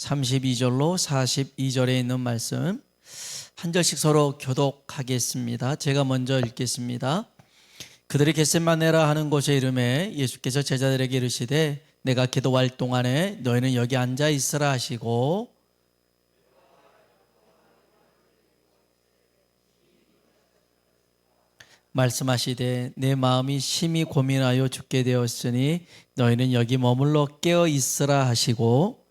32절로 42절에 있는 말씀 한 절씩 서로 교독하겠습니다. 제가 먼저 읽겠습니다. 그들이 겟세마네라 하는 곳에 이름에 예수께서 제자들에게 이르시되 내가 기도할 동안에 너희는 여기 앉아 있으라 하시고 말씀하시되 내 마음이 심히 고민하여 죽게 되었으니 너희는 여기 머물러 깨어 있으라 하시고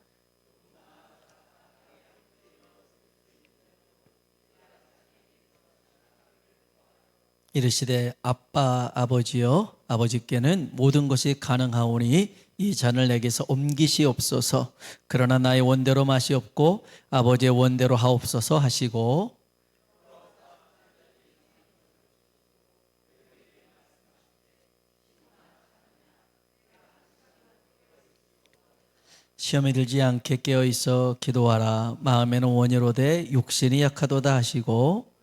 이르시되 아빠 아버지여 아버지께는 모든 것이 가능하오니 이 잔을 내게서 옮기시옵소서. 그러나 나의 원대로 마시옵고 아버지의 원대로 하옵소서 하시고 시험에 들지 않게 깨어있어 기도하라. 마음에는 원이로되 육신이 약하도다 하시고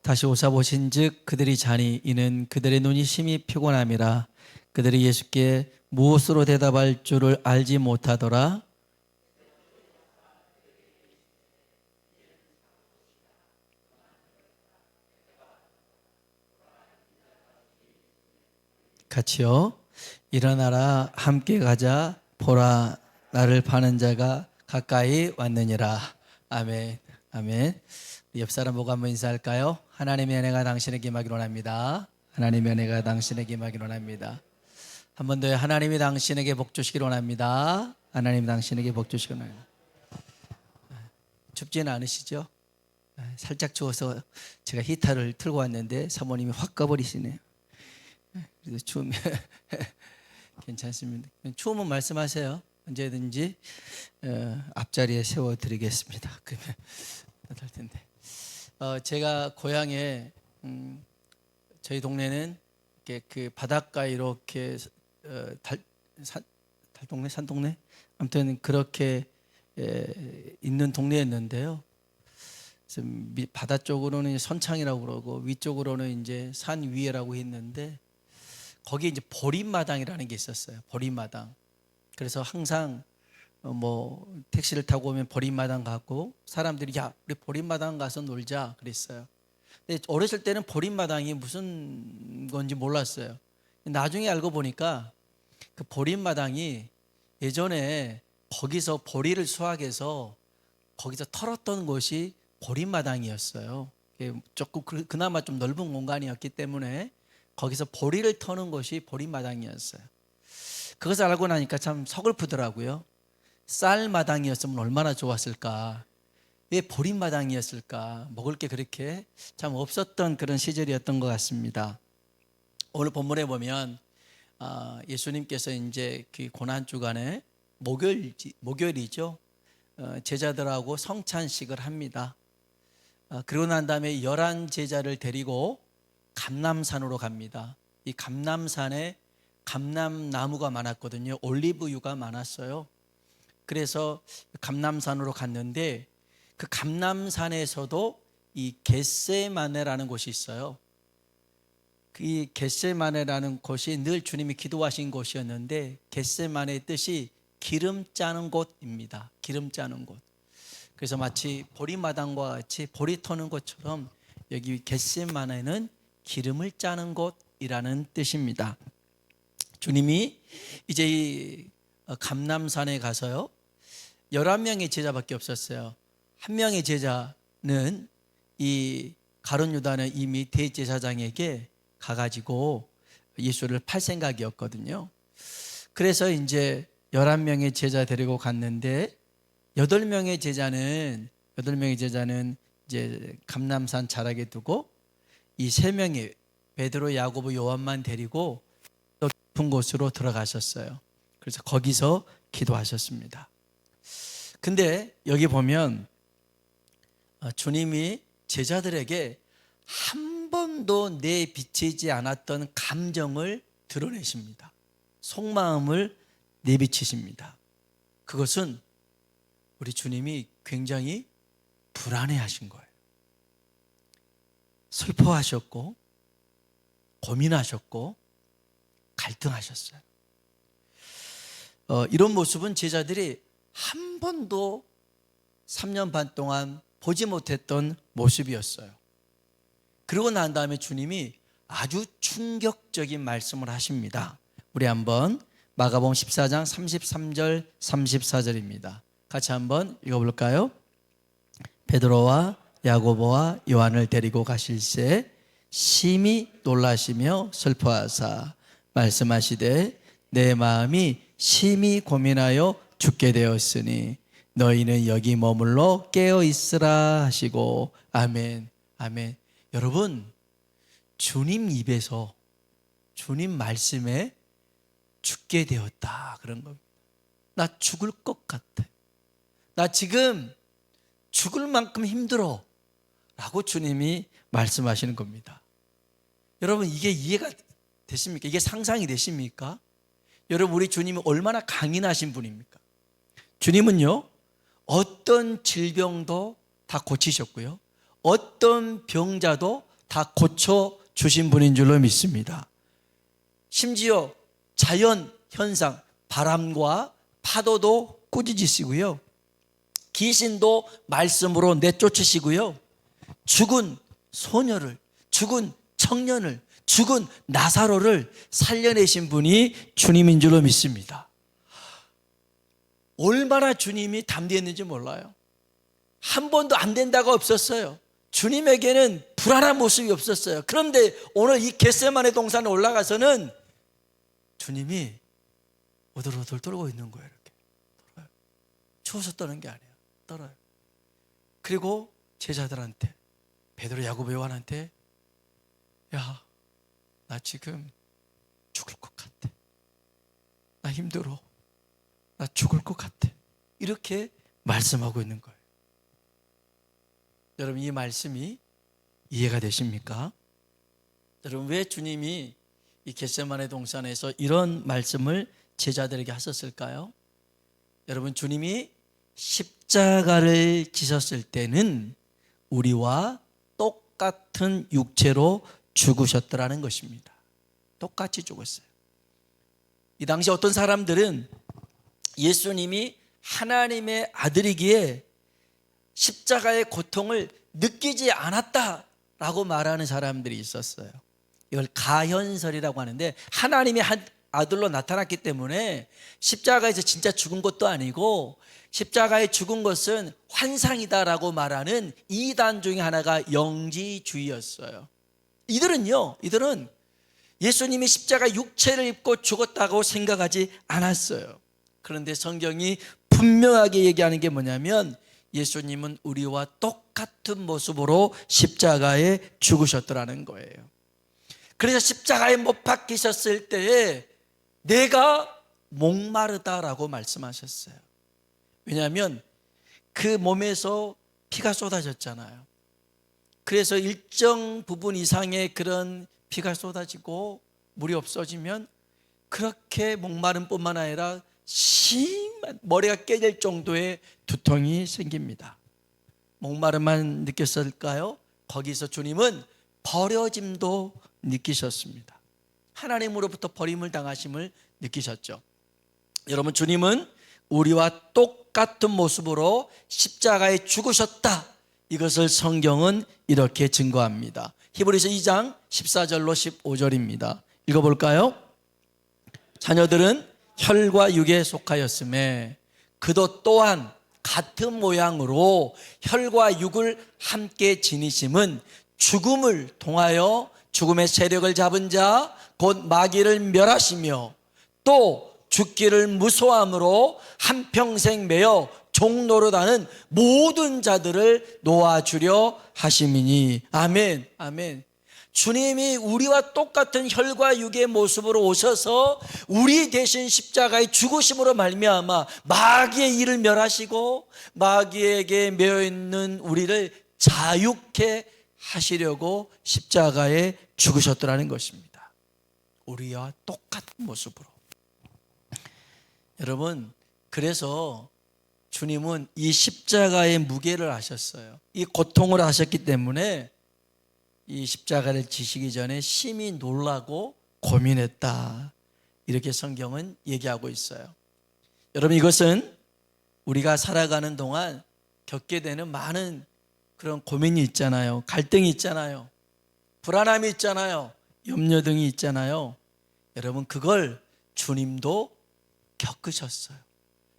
다시 오사 보신즉 그들이 자니 이는 그들의 눈이 심히 피곤함이라. 그들이 예수께 무엇으로 대답할 줄을 알지 못하더라. 같이요. 일어나라 함께 가자 보라 나를 파는 자가 가까이 왔느니라. 아멘. 아멘. 옆 사람 보고 한번 인사할까요? 하나님의 은혜가 당신에게 임하기를 원합니다. 하나님의 은혜가 당신에게 임하기를 원합니다. 한 번 더 하나님이 당신에게 복 주시기를 원합니다. 하나님 당신에게 복 주시기를 원합니다. 춥지는 않으시죠? 살짝 추워서 제가 히터를 틀고 왔는데 사모님이 확 꺼버리시네요. 그래서 추우면 괜찮습니다. 추우면 말씀하세요. 언제든지 앞자리에 세워드리겠습니다. 그러면 될 텐데. 제가 고향에 저희 동네는 이렇게 그 바닷가에 이렇게 달동네, 산동네, 아무튼 그렇게 있는 동네였는데요. 바다 쪽으로는 선창이라고 그러고 위쪽으로는 이제 산 위에라고 했는데 거기에 이제 보릿마당이라는 게 있었어요. 보릿마당. 그래서 항상 뭐 택시를 타고 오면 보릿마당 가고 사람들이 야 우리 보릿마당 가서 놀자 그랬어요. 근데 어렸을 때는 보릿마당이 무슨 건지 몰랐어요. 나중에 알고 보니까 그 보릿마당이 예전에 거기서 보리를 수확해서 거기서 털었던 곳이 보릿마당이었어요. 조금 그나마 좀 넓은 공간이었기 때문에 거기서 보리를 터는 것이 보릿마당이었어요. 그것을 알고 나니까 참 서글프더라고요. 쌀마당이었으면 얼마나 좋았을까. 왜 보릿마당이었을까. 먹을 게 그렇게 참 없었던 그런 시절이었던 것 같습니다. 오늘 본문에 보면 예수님께서 이제 그 고난주간에 목요일이죠. 제자들하고 성찬식을 합니다. 그러고 난 다음에 11 제자를 데리고 감람산으로 갑니다. 이 감람산에 감람나무가 많았거든요. 올리브유가 많았어요. 그래서 감람산으로 갔는데 그 감람산에서도 이 겟세마네라는 곳이 있어요. 이 겟세마네라는 곳이 늘 주님이 기도하신 곳이었는데 겟세마네의 뜻이 기름 짜는 곳입니다. 기름 짜는 곳. 그래서 마치 보리마당과 같이 보리 터는 것처럼 여기 겟세마네는 기름을 짜는 곳이라는 뜻입니다. 주님이 이제 이 감람산에 가서요 11명의 제자밖에 없었어요. 한 명의 제자는 이 가룟 유다는 이미 대제사장에게 가가지고 예수를 팔 생각이었거든요. 그래서 이제 11명의 제자 데리고 갔는데 8명의 제자는 이제 감람산 자락에 두고 이 3명이 베드로, 야고보, 요한만 데리고 또 깊은 곳으로 들어가셨어요. 그래서 거기서 기도하셨습니다. 근데 여기 보면 주님이 제자들에게 한 번도 내비치지 않았던 감정을 드러내십니다. 속마음을 내비치십니다. 그것은 우리 주님이 굉장히 불안해하신 거예요. 슬퍼하셨고 고민하셨고 갈등하셨어요. 이런 모습은 제자들이 한 번도 3년 반 동안 보지 못했던 모습이었어요. 그러고 난 다음에 주님이 아주 충격적인 말씀을 하십니다. 우리 한번 마가복음 14장 33절 34절입니다. 같이 한번 읽어볼까요? 베드로와 야고보와 요한을 데리고 가실새 심히 놀라시며 슬퍼하사 말씀하시되 내 마음이 심히 고민하여 죽게 되었으니 너희는 여기 머물러 깨어 있으라 하시고 아멘. 아멘. 여러분, 주님 입에서 주님 말씀에 죽게 되었다 그런 겁니다. 나 죽을 것 같아. 나 지금 죽을 만큼 힘들어 라고 주님이 말씀하시는 겁니다. 여러분, 이게 이해가 되십니까? 이게 상상이 되십니까? 여러분, 우리 주님이 얼마나 강인하신 분입니까? 주님은요, 어떤 질병도 다 고치셨고요, 어떤 병자도 다 고쳐주신 분인 줄로 믿습니다. 심지어 자연 현상, 바람과 파도도 꾸짖으시고요, 귀신도 말씀으로 내쫓으시고요, 죽은 소녀를, 죽은 청년을, 죽은 나사로를 살려내신 분이 주님인 줄로 믿습니다. 얼마나 주님이 담대했는지 몰라요. 한 번도 안 된다가 없었어요. 주님에게는 불안한 모습이 없었어요. 그런데 오늘 이 겟세마네 동산에 올라가서는 주님이 오돌오돌 떨고 있는 거예요. 이렇게 떨어요. 추워서 떠는 게 아니에요. 떨어요. 그리고 제자들한테, 베드로, 야고보, 요한한테, 야, 나 지금 죽을 것 같아. 나 힘들어. 나 죽을 것 같아. 이렇게 말씀하고 있는 거예요. 여러분, 이 말씀이 이해가 되십니까? 여러분, 왜 주님이 이 겟세마네 동산에서 이런 말씀을 제자들에게 하셨을까요? 여러분, 주님이 십자가를 지셨을 때는 우리와 똑같은 육체로 죽으셨더라는 것입니다. 똑같이 죽었어요. 이 당시 어떤 사람들은 예수님이 하나님의 아들이기에 십자가의 고통을 느끼지 않았다라고 말하는 사람들이 있었어요. 이걸 가현설이라고 하는데, 하나님의 아들로 나타났기 때문에 십자가에서 진짜 죽은 것도 아니고 십자가에 죽은 것은 환상이다라고 말하는 이단 중에 하나가 영지주의였어요. 이들은 예수님이 십자가 육체를 입고 죽었다고 생각하지 않았어요. 그런데 성경이 분명하게 얘기하는 게 뭐냐면, 예수님은 우리와 똑같은 모습으로 십자가에 죽으셨더라는 거예요. 그래서 십자가에 못 박히셨을 때에 내가 목마르다라고 말씀하셨어요. 왜냐하면 그 몸에서 피가 쏟아졌잖아요. 그래서 일정 부분 이상의 그런 피가 쏟아지고 물이 없어지면 그렇게 목마름 뿐만 아니라 심한 머리가 깨질 정도의 두통이 생깁니다. 목마름만 느꼈을까요? 거기서 주님은 버려짐도 느끼셨습니다. 하나님으로부터 버림을 당하심을 느끼셨죠. 여러분, 주님은 우리와 똑같은 모습으로 십자가에 죽으셨다. 이것을 성경은 이렇게 증거합니다. 히브리서 2장 14절로 15절입니다. 읽어볼까요? 자녀들은 혈과 육에 속하였음에 그도 또한 같은 모양으로 혈과 육을 함께 지니심은 죽음을 통하여 죽음의 세력을 잡은 자 곧 마귀를 멸하시며 또 죽기를 무소함으로 한평생 매여 종노릇하는 모든 자들을 놓아주려 하심이니. 아멘. 아멘. 주님이 우리와 똑같은 혈과 육의 모습으로 오셔서 우리 대신 십자가의 죽으심으로 말미암아 마귀의 일을 멸하시고 마귀에게 매여있는 우리를 자유케 하시려고 십자가에 죽으셨더라는 것입니다. 우리와 똑같은 모습으로. 여러분, 그래서 주님은 이 십자가의 무게를 아셨어요. 이 고통을 아셨기 때문에 이 십자가를 지시기 전에 심히 놀라고 고민했다. 이렇게 성경은 얘기하고 있어요. 여러분, 이것은 우리가 살아가는 동안 겪게 되는 많은 그런 고민이 있잖아요. 갈등이 있잖아요. 불안함이 있잖아요. 염려 등이 있잖아요. 여러분, 그걸 주님도 겪으셨어요.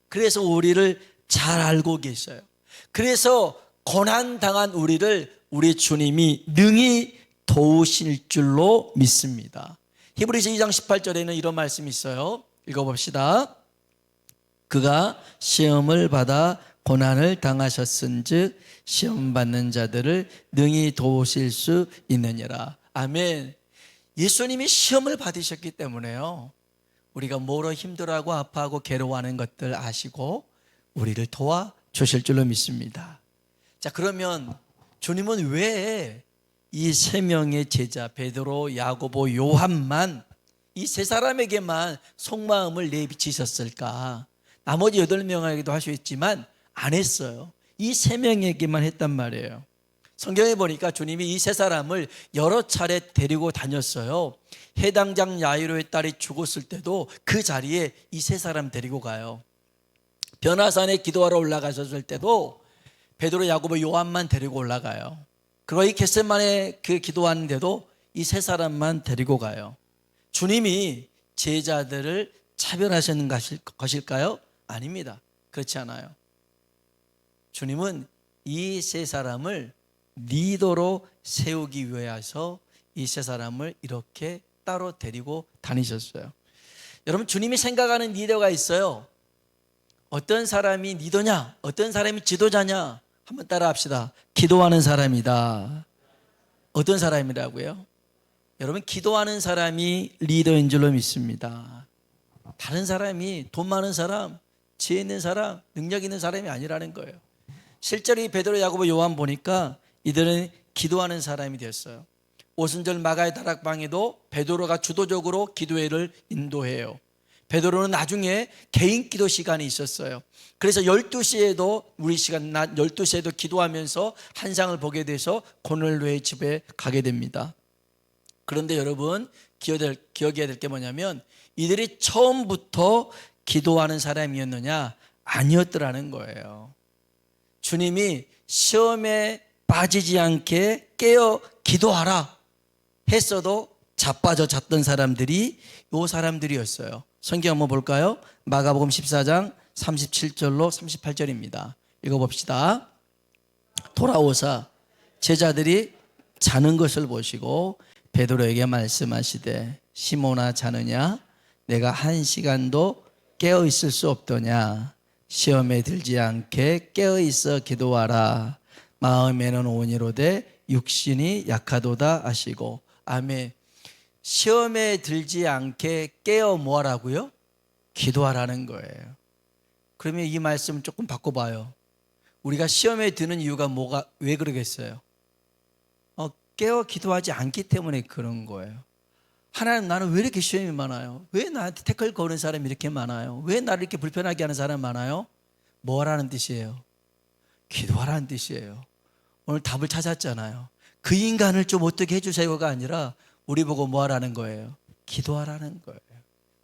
그래서 우리를 잘 알고 계셔요. 그래서 고난당한 우리를 우리 주님이 능히 도우실 줄로 믿습니다. 히브리서 2장 18절에는 이런 말씀이 있어요. 읽어봅시다. 그가 시험을 받아 고난을 당하셨은즉 시험 받는 자들을 능히 도우실 수 있느니라. 아멘. 예수님이 시험을 받으셨기 때문에요, 우리가 뭐로 힘들어하고 아파하고 괴로워하는 것들 아시고 우리를 도와주실 줄로 믿습니다. 자, 그러면 주님은 왜 이 세 명의 제자 베드로, 야고보, 요한만, 이 세 사람에게만 속마음을 내비치셨을까? 나머지 8명에게도 하셨지만 안 했어요. 이 세 명에게만 했단 말이에요. 성경에 보니까 주님이 이 세 사람을 여러 차례 데리고 다녔어요. 해당장 야이로의 딸이 죽었을 때도 그 자리에 이 세 사람 데리고 가요. 변화산에 기도하러 올라가셨을 때도 베드로, 야고보, 요한만 데리고 올라가요. 그리고 이 겟세마네 그 기도하는데도 이 세 사람만 데리고 가요. 주님이 제자들을 차별하시는 것일까요? 아닙니다. 그렇지 않아요. 주님은 이 세 사람을 리더로 세우기 위해서 이 세 사람을 이렇게 따로 데리고 다니셨어요. 여러분, 주님이 생각하는 리더가 있어요. 어떤 사람이 리더냐? 어떤 사람이 지도자냐? 한번 따라 합시다. 기도하는 사람이다. 어떤 사람이라고요? 여러분, 기도하는 사람이 리더인 줄로 믿습니다. 다른 사람이 돈 많은 사람, 지혜 있는 사람, 능력 있는 사람이 아니라는 거예요. 실제로 이 베드로, 야고보, 요한 보니까 이들은 기도하는 사람이 되었어요. 오순절 마가의 다락방에도 베드로가 주도적으로 기도회를 인도해요. 베드로는 나중에 개인 기도 시간이 있었어요. 그래서 12시에도 우리 시간 낮 12시에도 기도하면서 환상을 보게 돼서 고넬료의 집에 가게 됩니다. 그런데 여러분, 기억해야 될 게 뭐냐면 이들이 처음부터 기도하는 사람이었느냐? 아니었더라는 거예요. 주님이 시험에 빠지지 않게 깨어 기도하라 했어도 자빠져 잤던 사람들이 요 사람들이었어요. 성경 한번 볼까요? 마가복음 14장 37절로 38절입니다. 읽어봅시다. 돌아오사 제자들이 자는 것을 보시고 베드로에게 말씀하시되 시몬아, 자느냐? 내가 1시간도 깨어 있을 수 없더냐? 시험에 들지 않게 깨어 있어 기도하라. 마음에는 온이로되 육신이 약하도다 하시고. 아멘. 시험에 들지 않게 깨어 뭐하라고요? 기도하라는 거예요. 그러면 이 말씀 조금 바꿔봐요. 우리가 시험에 드는 이유가 왜 그러겠어요? 깨어 기도하지 않기 때문에 그런 거예요. 하나님, 나는 왜 이렇게 시험이 많아요? 왜 나한테 태클 거는 사람이 이렇게 많아요? 왜 나를 이렇게 불편하게 하는 사람이 많아요? 뭐 하라는 뜻이에요? 기도하라는 뜻이에요. 오늘 답을 찾았잖아요. 그 인간을 좀 어떻게 해주세요가 아니라 우리 보고 뭐 하라는 거예요? 기도하라는 거예요.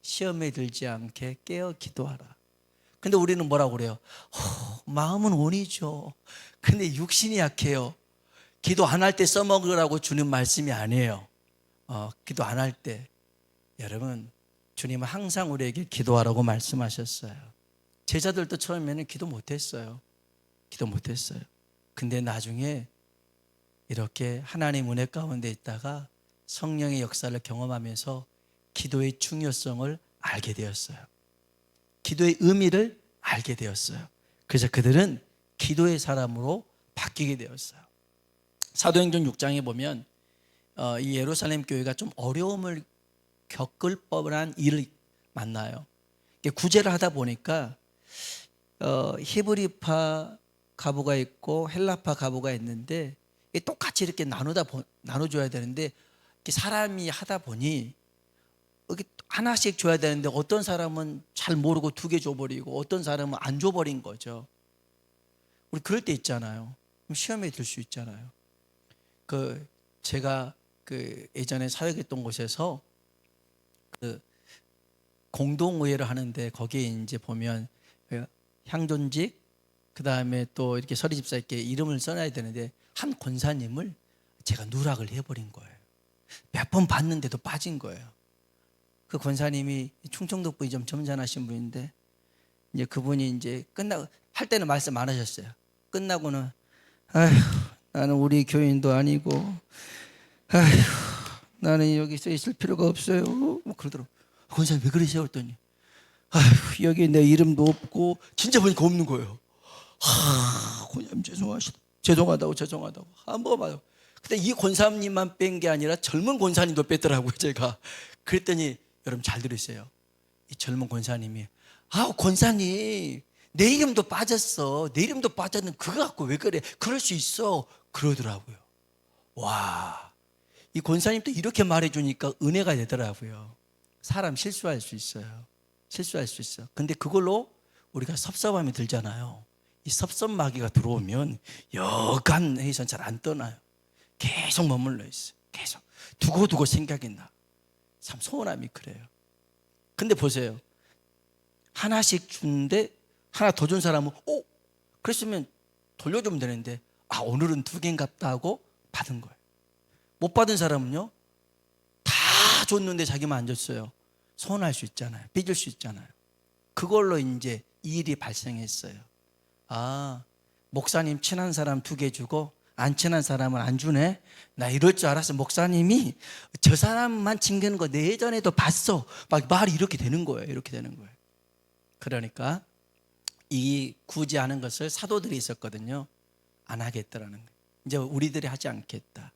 시험에 들지 않게 깨어 기도하라. 근데 우리는 뭐라고 그래요? 마음은 온이죠. 근데 육신이 약해요. 기도 안 할 때 써먹으라고 주는 말씀이 아니에요. 기도 안 할 때. 여러분, 주님은 항상 우리에게 기도하라고 말씀하셨어요. 제자들도 처음에는 기도 못했어요. 근데 나중에 이렇게 하나님 은혜 가운데 있다가 성령의 역사를 경험하면서 기도의 중요성을 알게 되었어요. 기도의 의미를 알게 되었어요. 그래서 그들은 기도의 사람으로 바뀌게 되었어요. 사도행전 6장에 보면 이 예루살렘 교회가 좀 어려움을 겪을 법한 일을 만나요. 구제를 하다 보니까 히브리파 가부가 있고 헬라파 가부가 있는데 똑같이 이렇게 나눠줘야 되는데 사람이 하다 보니 이렇게 하나씩 줘야 되는데 어떤 사람은 잘 모르고 2개 줘버리고 어떤 사람은 안 줘버린 거죠. 우리 그럴 때 있잖아요. 시험에 들 수 있잖아요. 제가 예전에 사역했던 곳에서 공동의회를 하는데 거기에 이제 보면 향존직, 그 다음에 또 이렇게 서리집사님께 이름을 써놔야 되는데 한 권사님을 제가 누락을 해버린 거예요. 몇 번 봤는데도 빠진 거예요. 그 권사님이 충청도 분이 좀 점잖으신 분인데 이제 그분이 이제 끝나고 할 때는 말씀 안 하셨어요. 끝나고는 아휴 나는 우리 교인도 아니고 아휴 나는 여기서 있을 필요가 없어요. 뭐 그러더라고. 권사님 왜 그러세요? 그랬더니 아휴 여기 내 이름도 없고 진짜 보니까 없는 거예요. 권사님 죄송하다고 한 번 봐요. 근데 이 권사님만 뺀 게 아니라 젊은 권사님도 뺐더라고요. 제가 그랬더니 여러분 잘 들으세요. 이 젊은 권사님이 권사님 내 이름도 빠졌어. 내 이름도 빠졌는데 그거 갖고 왜 그래? 그럴 수 있어. 그러더라고요. 와, 이 권사님도 이렇게 말해주니까 은혜가 되더라고요. 사람 실수할 수 있어요. 실수할 수 있어. 근데 그걸로 우리가 섭섭함이 들잖아요. 이 섭섭마귀가 들어오면 여간 해선 잘 안 떠나요. 계속 머물러 있어요. 계속 두고 생각이 나. 참 서운함이 그래요. 근데 보세요. 하나씩 주는데 하나 더 준 사람은 그랬으면 돌려주면 되는데 오늘은 2개인갑다 하고 받은 거예요. 못 받은 사람은요 다 줬는데 자기만 안 줬어요. 서운할 수 있잖아요. 삐질 수 있잖아요. 그걸로 이제 이 일이 발생했어요. 목사님 친한 사람 2개 주고 안 친한 사람은 안 주네. 나 이럴 줄 알았어. 목사님이 저 사람만 챙기는 거 내 예전에도 봤어. 막 말이 이렇게 되는 거예요. 이렇게 되는 거예요. 그러니까 이 굳이 하는 것을 사도들이 있었거든요. 안 하겠다라는 거예요. 이제 우리들이 하지 않겠다.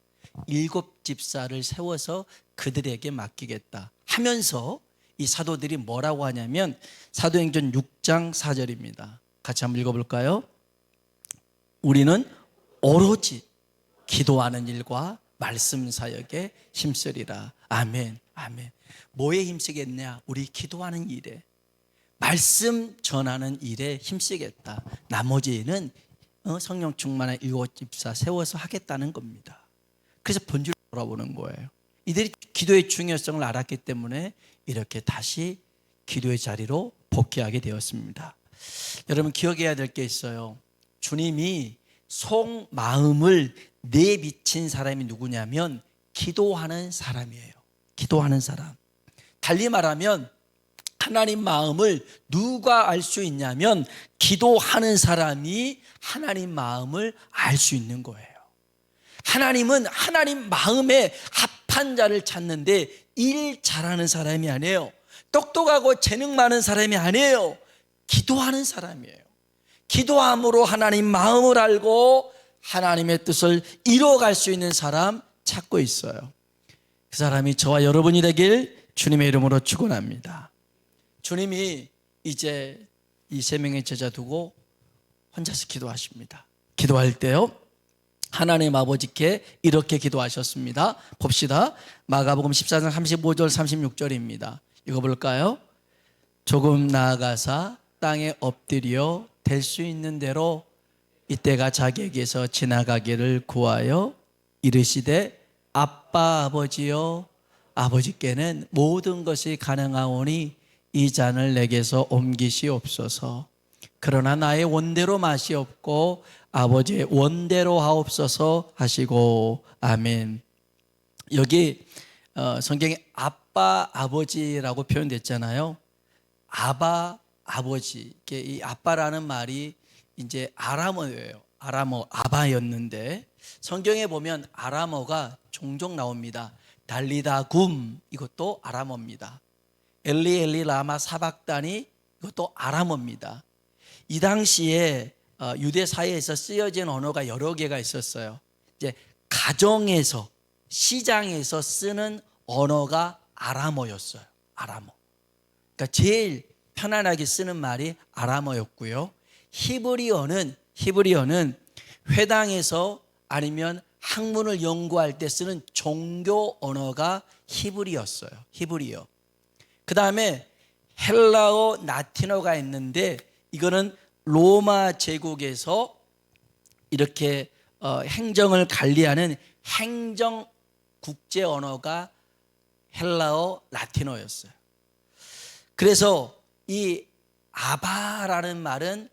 7 집사를 세워서 그들에게 맡기겠다 하면서 이 사도들이 뭐라고 하냐면 사도행전 6장 4절입니다. 같이 한번 읽어볼까요? 우리는 오로지 기도하는 일과 말씀 사역에 힘쓰리라. 아멘, 아멘. 뭐에 힘쓰겠냐? 우리 기도하는 일에, 말씀 전하는 일에 힘쓰겠다. 나머지는 성령 충만한 7 집사 세워서 하겠다는 겁니다. 그래서 본질을 돌아보는 거예요. 이들이 기도의 중요성을 알았기 때문에 이렇게 다시 기도의 자리로 복귀하게 되었습니다. 여러분 기억해야 될 게 있어요. 주님이 속마음을 내비친 사람이 누구냐면 기도하는 사람이에요. 기도하는 사람. 달리 말하면 하나님 마음을 누가 알 수 있냐면 기도하는 사람이 하나님 마음을 알 수 있는 거예요. 하나님은 하나님 마음에 합한 자를 찾는데 일 잘하는 사람이 아니에요. 똑똑하고 재능 많은 사람이 아니에요. 기도하는 사람이에요. 기도함으로 하나님 마음을 알고 하나님의 뜻을 이루어갈 수 있는 사람 찾고 있어요. 그 사람이 저와 여러분이 되길 주님의 이름으로 축원합니다. 주님이 이제 이 3명의 제자 두고 혼자서 기도하십니다. 기도할 때요 하나님 아버지께 이렇게 기도하셨습니다. 봅시다. 마가복음 14장 35절 36절입니다. 읽어볼까요? 조금 나아가사 땅에 엎드려 될 수 있는 대로 이때가 자기에게서 지나가기를 구하여 이르시되 아빠 아버지여 아버지께는 모든 것이 가능하오니 이 잔을 내게서 옮기시옵소서. 그러나 나의 원대로 마시옵고 아버지의 원대로 하옵소서 하시고 아멘. 여기 성경에 아빠 아버지라고 표현됐잖아요. 아바 아버지. 이 아빠라는 말이 이제 아람어예요. 아람어 아바였는데 성경에 보면 아람어가 종종 나옵니다. 달리다굼 이것도 아람어입니다. 엘리 엘리 라마 사박다니 이것도 아람어입니다. 이 당시에 유대 사회에서 쓰여진 언어가 여러 개가 있었어요. 이제 가정에서 시장에서 쓰는 언어가 아람어였어요. 아람어. 그러니까 제일 편안하게 쓰는 말이 아람어였고요. 히브리어는 회당에서 아니면 학문을 연구할 때 쓰는 종교 언어가 히브리어였어요. 히브리어. 그 다음에 헬라어, 라틴어가 있는데 이거는 로마 제국에서 이렇게 행정을 관리하는 행정 국제 언어가 헬라어, 라틴어였어요. 그래서 이 아바라는 말은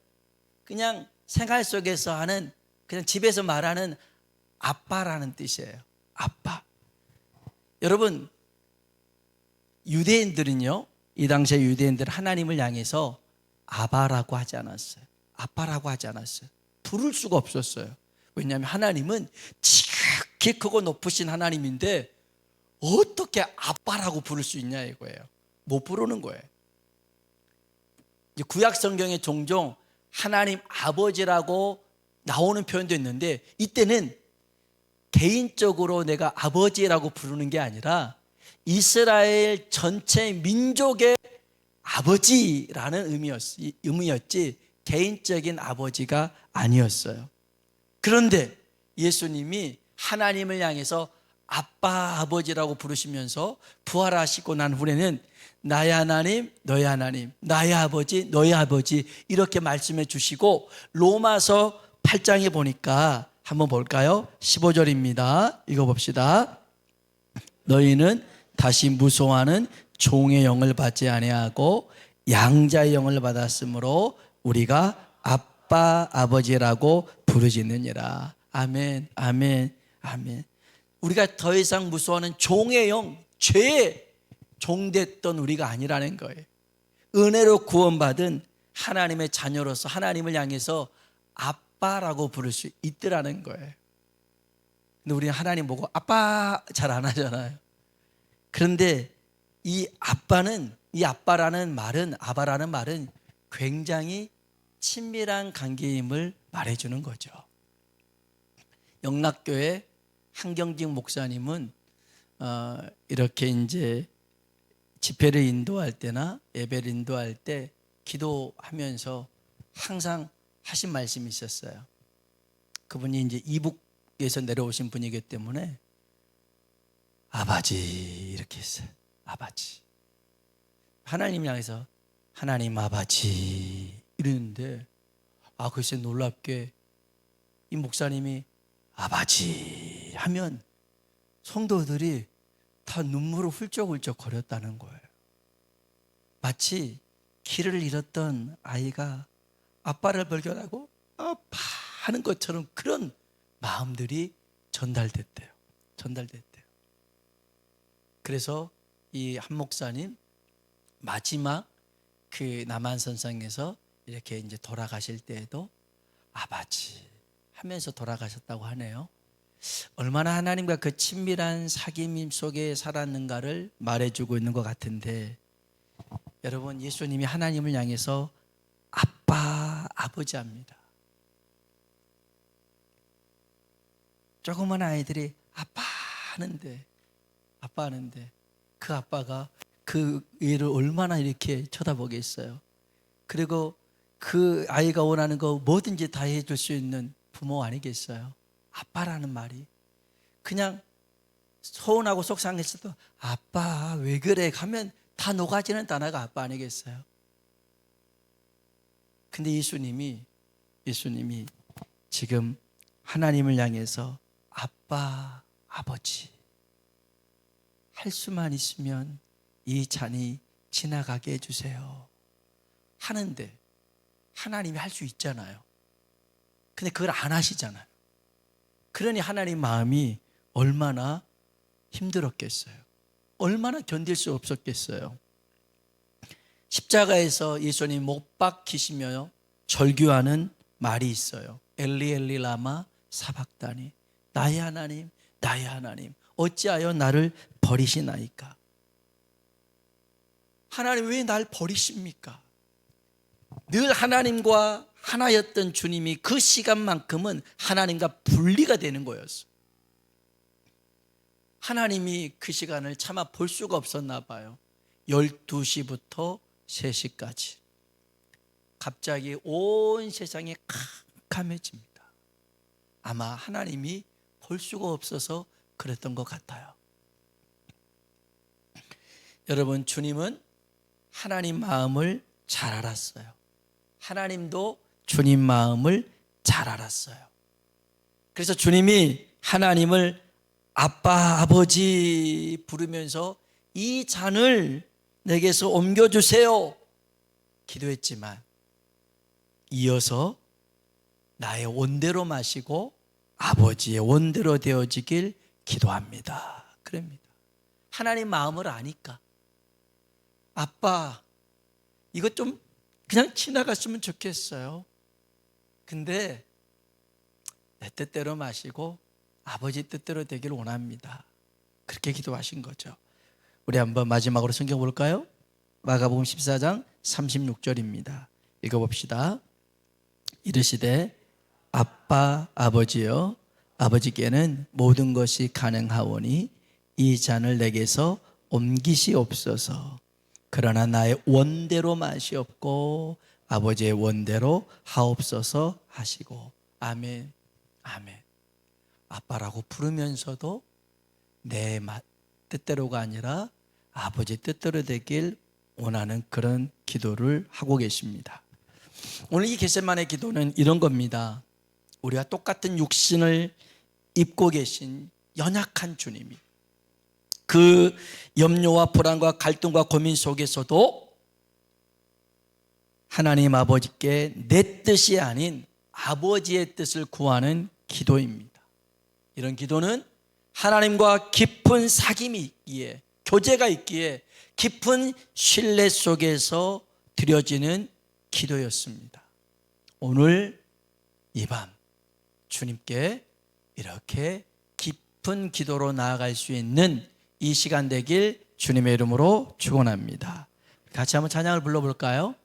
그냥 생활 속에서 하는, 그냥 집에서 말하는 아빠라는 뜻이에요. 아빠. 여러분, 유대인들은요, 이 당시에 유대인들은 하나님을 향해서 아바라고 하지 않았어요. 아빠라고 하지 않았어요. 부를 수가 없었어요. 왜냐하면 하나님은 지극히 크고 높으신 하나님인데 어떻게 아빠라고 부를 수 있냐 이거예요. 못 부르는 거예요. 구약 성경에 종종 하나님 아버지라고 나오는 표현도 있는데, 이때는 개인적으로 내가 아버지라고 부르는 게 아니라 이스라엘 전체 민족의 아버지라는 의미였지 개인적인 아버지가 아니었어요. 그런데 예수님이 하나님을 향해서 아빠, 아버지라고 부르시면서 부활하시고 난 후에는 나의 하나님, 너의 하나님, 나의 아버지, 너의 아버지 이렇게 말씀해 주시고, 로마서 8장에 보니까 한번 볼까요? 15절입니다. 읽어봅시다. 너희는 다시 무소하는 종의 영을 받지 아니하고 양자의 영을 받았으므로 우리가 아빠, 아버지라고 부르짖느니라. 아멘, 아멘, 아멘. 우리가 더 이상 무서워하는 종의 영, 죄의 종됐던 우리가 아니라는 거예요. 은혜로 구원받은 하나님의 자녀로서 하나님을 향해서 아빠라고 부를 수 있더라는 거예요. 근데 우리는 하나님 보고 아빠 잘 안 하잖아요. 그런데 이 아빠라는 말은, 아바라는 말은 굉장히 친밀한 관계임을 말해주는 거죠. 영락교회 한경직 목사님은 이렇게 이제 집회를 인도할 때나 예배를 인도할 때 기도하면서 항상 하신 말씀이 있었어요. 그분이 이제 이북에서 내려오신 분이기 때문에 아버지 이렇게 했어요. 아버지. 하나님 향해서 하나님 아버지 이러는데, 글쎄 놀랍게 이 목사님이 아버지 하면 성도들이 다 눈물을 훌쩍훌쩍 거렸다는 거예요. 마치 길을 잃었던 아이가 아빠를 발견하고 아빠 하는 것처럼 그런 마음들이 전달됐대요. 그래서 이 한 목사님 마지막 그 남한선상에서 이렇게 이제 돌아가실 때에도 아버지 하면서 돌아가셨다고 하네요. 얼마나 하나님과 그 친밀한 사귐 속에 살았는가를 말해주고 있는 것 같은데, 여러분, 예수님이 하나님을 향해서 아빠, 아버지 합니다. 조그만 아이들이 아빠 하는데 그 아빠가 그 애를 얼마나 이렇게 쳐다보겠어요. 그리고 그 아이가 원하는 거 뭐든지 다 해줄 수 있는 부모 아니겠어요. 아빠라는 말이 그냥 서운하고 속상했어도 아빠 왜 그래 하면 다 녹아지는 단어가 아빠 아니겠어요. 근데 예수님이 지금 하나님을 향해서 아빠, 아버지 할 수만 있으면 이 잔이 지나가게 해주세요 하는데, 하나님이 할 수 있잖아요. 근데 그걸 안 하시잖아요. 그러니 하나님 마음이 얼마나 힘들었겠어요. 얼마나 견딜 수 없었겠어요. 십자가에서 예수님 못 박히시며 절규하는 말이 있어요. 엘리 엘리 라마 사박다니, 나의 하나님, 나의 하나님, 어찌하여 나를 버리시나이까. 하나님 왜 날 버리십니까? 늘 하나님과 하나였던 주님이 그 시간만큼은 하나님과 분리가 되는 거였어요. 하나님이 그 시간을 차마 볼 수가 없었나 봐요. 12시부터 3시까지 갑자기 온 세상이 캄캄해집니다. 아마 하나님이 볼 수가 없어서 그랬던 것 같아요. 여러분, 주님은 하나님 마음을 잘 알았어요. 하나님도 주님 마음을 잘 알았어요. 그래서 주님이 하나님을 아빠, 아버지 부르면서 이 잔을 내게서 옮겨주세요 기도했지만, 이어서 나의 원대로 마시고 아버지의 원대로 되어지길 기도합니다. 그럽니다. 하나님 마음을 아니까. 아빠, 이거 좀 그냥 지나갔으면 좋겠어요. 근데 내 뜻대로 마시고 아버지 뜻대로 되길 원합니다. 그렇게 기도하신 거죠. 우리 한번 마지막으로 성경 볼까요? 마가복음 14장 36절입니다. 읽어봅시다. 이르시되 아빠 아버지여, 아버지께는 모든 것이 가능하오니 이 잔을 내게서 옮기시옵소서. 그러나 나의 원대로 마시옵고 아버지의 원대로 하옵소서 하시고. 아멘. 아멘. 아빠라고 부르면서도 내 뜻대로가 아니라 아버지 뜻대로 되길 원하는 그런 기도를 하고 계십니다. 오늘 이 겟세마네 기도는 이런 겁니다. 우리와 똑같은 육신을 입고 계신 연약한 주님이 그 염려와 불안과 갈등과 고민 속에서도 하나님 아버지께 내 뜻이 아닌 아버지의 뜻을 구하는 기도입니다. 이런 기도는 하나님과 깊은 사귐이 있기에, 교제가 있기에 깊은 신뢰 속에서 드려지는 기도였습니다. 오늘 이 밤 주님께 이렇게 깊은 기도로 나아갈 수 있는 이 시간 되길 주님의 이름으로 축원합니다. 같이 한번 찬양을 불러볼까요?